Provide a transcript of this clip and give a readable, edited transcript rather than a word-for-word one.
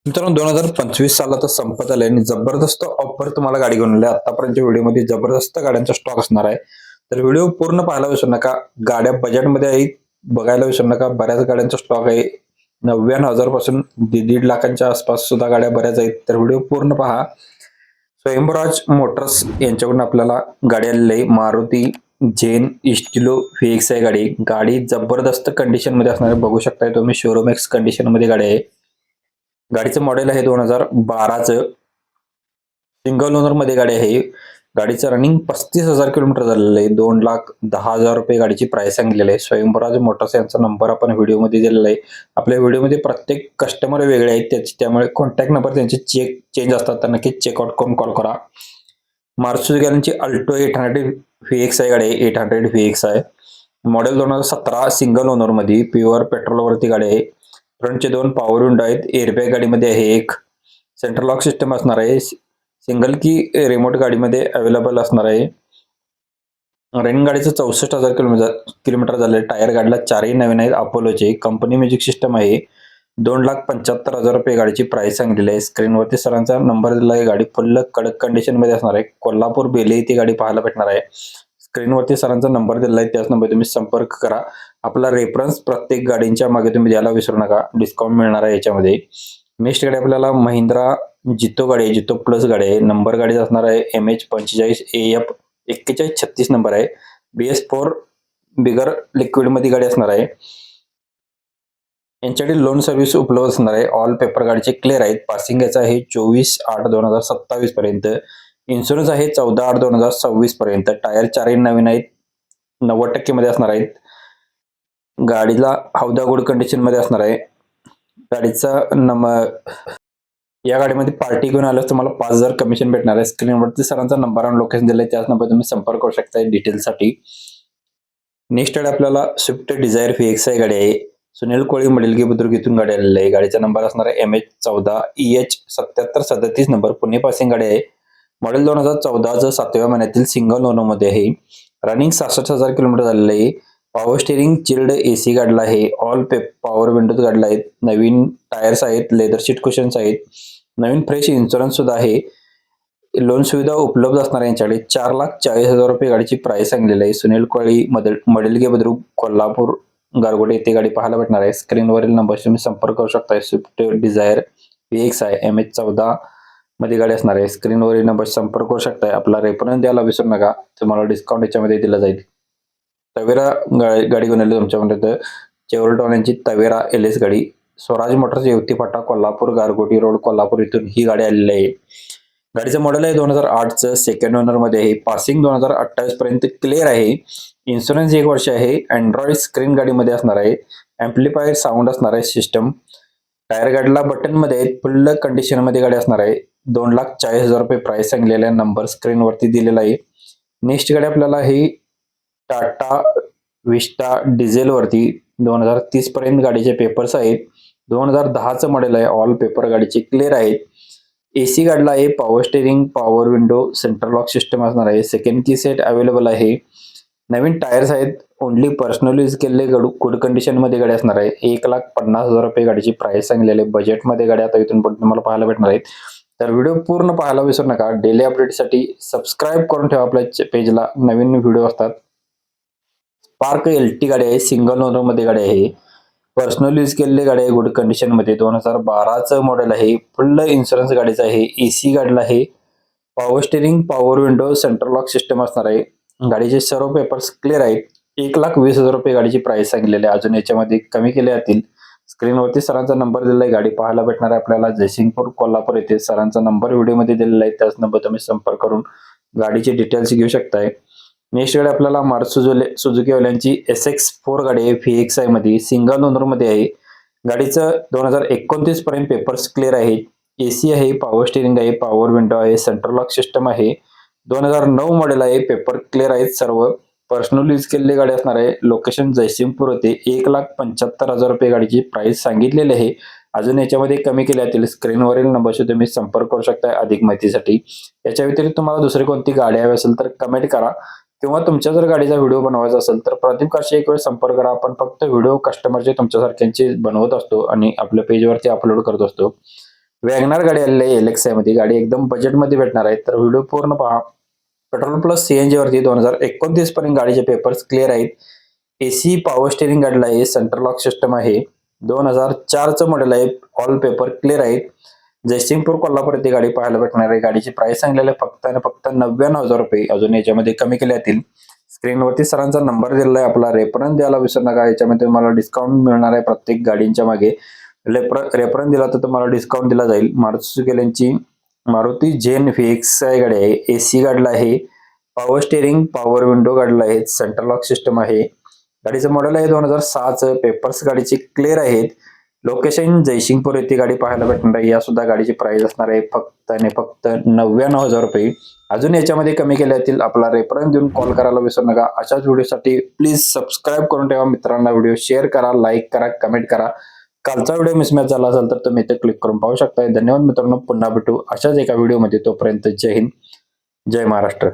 मित्रांनो 2025 सालाचा संपत आलाय आणि जबरदस्त ऑफर तुम्हाला गाडी घेऊन आली. आतापर्यंतच्या व्हिडिओमध्ये जबरदस्त गाड्यांचा स्टॉक असणार आहे. तर व्हिडिओ पूर्ण पाहायला विसरू नका. गाड्या बजेटमध्ये आहेत बघायला विसरू नका. बऱ्याच गाड्यांचा स्टॉक आहे. 99,000 पासून दीड लाखांच्या आसपास सुद्धा गाड्या बऱ्याच आहेत. तर व्हिडिओ पूर्ण पहा. स्वयंभराज मोटर्स यांच्याकडून आपल्याला गाडी आलेली आहे. मारुती झेन इस्टिलो व्हीएक्स आहे गाडी. गाडी जबरदस्त कंडिशन मध्ये असणार आहे. बघू शकताय तुम्ही शोरूम एक्स कंडिशन मध्ये गाडी आहे. गाडीचं मॉडेल आहे 2012चं. सिंगल ओनर मध्ये गाडी आहे. गाडीचं रनिंग 35,000 किलोमीटर झालेलं आहे. 2,10,000 रुपये गाडीची प्राइस सांगितलेली आहे. स्वयंभराज मोटर्स यांचा नंबर आपण व्हिडिओमध्ये दिलेला आहे. आपल्या व्हिडिओमध्ये प्रत्येक कस्टमर वेगळे आहेत त्यामुळे कॉन्टॅक्ट नंबर त्यांचे चेंज असतात. तर नक्कीच चेकआउट करून कॉल करा. मार्चुकी गॅलनची अल्टो 800 व्हीएक्स आहे गाडी. 800 व्हीएक्स आहे. मॉडेल 2017 सिंगल ओनर मध्ये प्युअर पेट्रोल वरती गाडी आहे. फ्रंटचे 2 पॉवर विंडो आहेत. एअरबॅग गाडीमध्ये आहे. एक सेंट्रल लॉक सिस्टम असणार आहे. सिंगल की रिमोट गाडीमध्ये अवेलेबल असणार आहे. रनिंग गाडीचं 64,000 किलोमीटर झाले. टायर गाडीला 4ही नवीन आहेत अपोलोचे. कंपनी म्युझिक सिस्टम आहे. 2,75,000 रुपये गाडीची प्राइस सांगितलेली आहे. स्क्रीनवरती सरांचा नंबर दिला आहे. गाडी फुल कडक कंडिशन मध्ये असणार आहे. कोल्हापूर बेले ती गाडी पाहायला भेटणार आहे. स्क्रीनवरती सरांचा नंबर दिला आहे. त्याच नंबर तुम्ही संपर्क करा. आपला रेफरन्स प्रत्येक गाडींच्या मागे तुम्ही द्यायला विसरू नका. डिस्काउंट मिळणार आहे याच्यामध्ये. नेक्स्ट गाडी आपल्याला महिंद्रा जितो गाडी आहे. जितो प्लस गाडी आहे. नंबर गाडीचा असणार आहे MH45 AF 4136 नंबर आहे. BS4 बिगर लिक्विड मध्ये गाडी असणार आहे. यांच्याकडे लोन सर्व्हिस उपलब्ध असणार आहे. ऑल पेपर गाडीचे क्लिअर आहेत. पासिंग याचा आहे 24/8/2027 पर्यंत. इन्शुरन्स आहे 14/8/2026 पर्यंत. टायर 4ही नवीन आहेत. 90% मध्ये असणार आहेत. गाडीला हौदा गुड कंडिशन मध्ये असणार आहे. गाडीचा या गाडीमध्ये पार्टी घेऊन आल्यास तुम्हाला 5,000 कमिशन भेटणार आहे. स्क्रीनवरती सरांचा नंबर आणि लोकेशन दिले त्याच नंबर तुम्ही संपर्क करू शकता डिटेलसाठी. नेक्स्ट गाडी आपल्याला स्विफ्ट डिझायर व्हीएक्स आहे गाडी आहे. सुनील कोळी मडिलगी बुद्रुक इथून गाडी आलेली आहे. गाडीचा नंबर असणार आहे MH14 EH 7737 number. Pune passing गाडी आहे. मॉडेल 2014चं 7व्या महिन्यातील सिंगल ओनर मध्ये आहे. रनिंग 66,000 किलोमीटर झालेलं आहे. पॉवर स्टिअरिंग चिल्ड AC गाडीला आहे. ऑल पॉवर विंडोज गाडीला आहेत. नवीन टायर्स आहेत. लेदर सीट कुशन्स आहेत. नवीन फ्रेश इन्शुरन्स सुद्धा आहे. लोन सुविधा उपलब्ध असणार आहे. यांच्याकडे 4,40,000 रुपये गाडीची प्राइस सांगलेली आहे. सुनील कोळी मडिलगे बुद्रुक कोल्हापूर गारगोटे येथे गाडी पाहायला भेटणार आहे. स्क्रीनवरील नंबर तुम्ही संपर्क करू शकता. स्विफ्ट डिझायर VX आहे. MH14 मध्ये गाडी असणार आहे. स्क्रीनवरील नंबर संपर्क करू शकता. आपला रेफरन्स द्यायला विसरू नका. तुम्हाला डिस्काउंट याच्यामध्ये दिला जाईल. तवेरा गाडी घेऊन आली तुमच्यामध्ये. चेवरटॉन यांची तवेरा LS गाडी. स्वराज मोटर्स येवती फाटा कोल्हापूर गारगोटी रोड कोल्हापूर इथून ही गाडी आलेली आहे. गाडीचं मॉडेल आहे 2008चं. सेकंड ओनर मध्ये आहे. पासिंग 2028 पर्यंत क्लिअर आहे. इन्शुरन्स 1 वर्ष आहे. अँड्रॉइड स्क्रीन गाडीमध्ये असणार आहे. एम्प्लिफायर साऊंड असणार आहे सिस्टम. टायर गाडीला बटन मध्ये आहेत. फुल कंडिशन मध्ये गाडी असणार आहे. 2,40,000 रुपये प्राइस सांगलेला नंबर स्क्रीनवरती दिलेला आहे. नेक्स्ट गाडी आपल्याला ही टाटा विस्टा डिझेल वरती 2030 पर्यंत गाडीचे पेपर्स आहेत. 2010चं मॉडेल आहे. ऑल पेपर गाडीचे क्लिअर आहेत. AC गाडीला आहे. Power steering power window central lock system असणार आहे. सेकंड की सेट अवेलेबल आहे. नवीन टायर्स आहेत. ओनली पर्सनल यूज केलेले गुड कंडिशन मध्ये गाडी असणार आहे. 1,50,000 रुपये गाडीची प्राइस सांगलेली आहे. बजेट मध्ये गाडी आता इथून पण तुम्हाला पाहायला भेटणार आहेत. तर व्हिडिओ पूर्ण पाहायला विसरू नका. डेली अपडेटसाठी सबस्क्राईब करून ठेवा. आपल्या पेजला नवीन व्हिडिओ असतात. स्पार्क LT गाडी आहे. सिंगल ओनर मध्ये गाडी आहे. पर्सनल यूज केलेली गाडी आहे. गुड कंडिशन मध्ये. 2012चं मॉडेल आहे. फुल इन्शुरन्स गाडीचा आहे. AC गाडीला आहे. Power steering power window central lock system असणार आहे. गाडीचे सर्व पेपर्स क्लिअर आहेत. 1,20,000 रुपये गाडीची प्राइस सांगितलेली आहे. अजून याच्यामध्ये कमी केले जातील. स्क्रीनवरती सरांचा नंबर दिलेला आहे. गाडी पाहायला भेटणार आहे आपल्याला जयसिंगपूर कोल्हापूर येथे. सरांचा नंबर व्हिडिओमध्ये दिलेला आहे. त्याच नंबर तुम्ही संपर्क करून गाडीचे डिटेल्स घेऊ शकताय. नेक्स्ट गाडी आपल्याला मारुती सुझुकी वाल्यांची SX4 गाडी आहे. VXI मध्ये सिंगल ओनर मध्ये आहे. गाडीचं 2029 पर्यंत पेपर्स क्लिअर आहेत. AC आहे. पॉवर स्टिअरिंग आहे. पॉवर विंडो आहे. सेंट्रल लॉक सिस्टम आहे. 2009 मॉडेल आहे. पेपर क्लिअर आहेत सर्व. पर्सनल यूज केलेली गाडी असणार आहे. लोकेशन जयसिंगपूर होते. 1,75,000 रुपये गाडीची प्राइस सांगितलेली आहे. अजून याच्यामध्ये कमी केले जातील. स्क्रीनवरील नंबरशी तुम्ही संपर्क करू शकता अधिक माहितीसाठी. याच्या व्यतिरिक्त तुम्हाला दुसरी कोणती गाडी हवी असेल तर कमेंट करा. किंवा तुमच्या जर गाडीचा व्हिडिओ बनवायचा असेल तर प्रदीप काशी एक वेळ संपर्क करा. आपण फक्त व्हिडिओ कस्टमरचे तुमच्यासारख्यांचे बनवत असतो आणि आपल्या पेजवरती अपलोड करत असतो. वॅगनार गाडी आलेली आहे LXi मध्ये. गाडी एकदम बजेटमध्ये भेटणार आहे, तर व्हिडिओ पूर्ण पहा. पेट्रोल प्लस CNG वरती 2029 पर्यंत गाडीचे पेपर्स क्लिअर आहेत. AC पॉवर स्टेअरिंग गाडीला आहे, सेंट्रल लॉक सिस्टम आहे. 2004 चं मॉडेल आहे, ऑल पेपर क्लिअर आहेत. जयसिंगपूर कोल्हापूर येथे गाडी पाहायला भेटणार आहे. गाडीची प्राइस सांगलेली आहे फक्त आणि फक्त 99,000 रुपये. अजून याच्यामध्ये कमी केले जातील. स्क्रीनवरती सरांचा नंबर दिलेला आहे, आपला रेफरन्स द्यायला विसरू नका. याच्यामध्ये तुम्हाला डिस्काउंट मिळणार आहे प्रत्येक गाडींच्या मागे. रेफरन्स दिला तर तुम्हाला डिस्काउंट दिला जाईल. मारुती सुझुकी यांची मारुती जेन VXi गाडी आहे, AC गाडीला आहे, पॉवर स्टेअरिंग पॉवर विंडो गाडीला आहे, सेंट्रल लॉक सिस्टम आहे. गाडीचं मॉडेल आहे 2006चं. पेपर्स गाडीचे क्लिअर आहेत. लोकेशन जयसिंगपूर येथे गाडी पाहायला भेटणार आहे. या सुद्धा गाडीची प्राइस असणार आहे फक्त आणि फक्त 99,000 रुपये. अजून याच्यामध्ये कमी केले जातील. आपला रेफरन्स देऊन कॉल करायला विसरू नका. अशाच व्हिडिओसाठी प्लीज सबस्क्राईब करून ठेवा. मित्रांना व्हिडिओ शेअर करा, लाईक करा, कमेंट करा. कालचा व्हिडिओ मिसमॅच झाला असेल तर तुम्ही इथे क्लिक करून पाहू शकता. धन्यवाद मित्रांनो, पुन्हा भेटू अशाच एका व्हिडिओमध्ये. तोपर्यंत जय हिंद, जय महाराष्ट्र.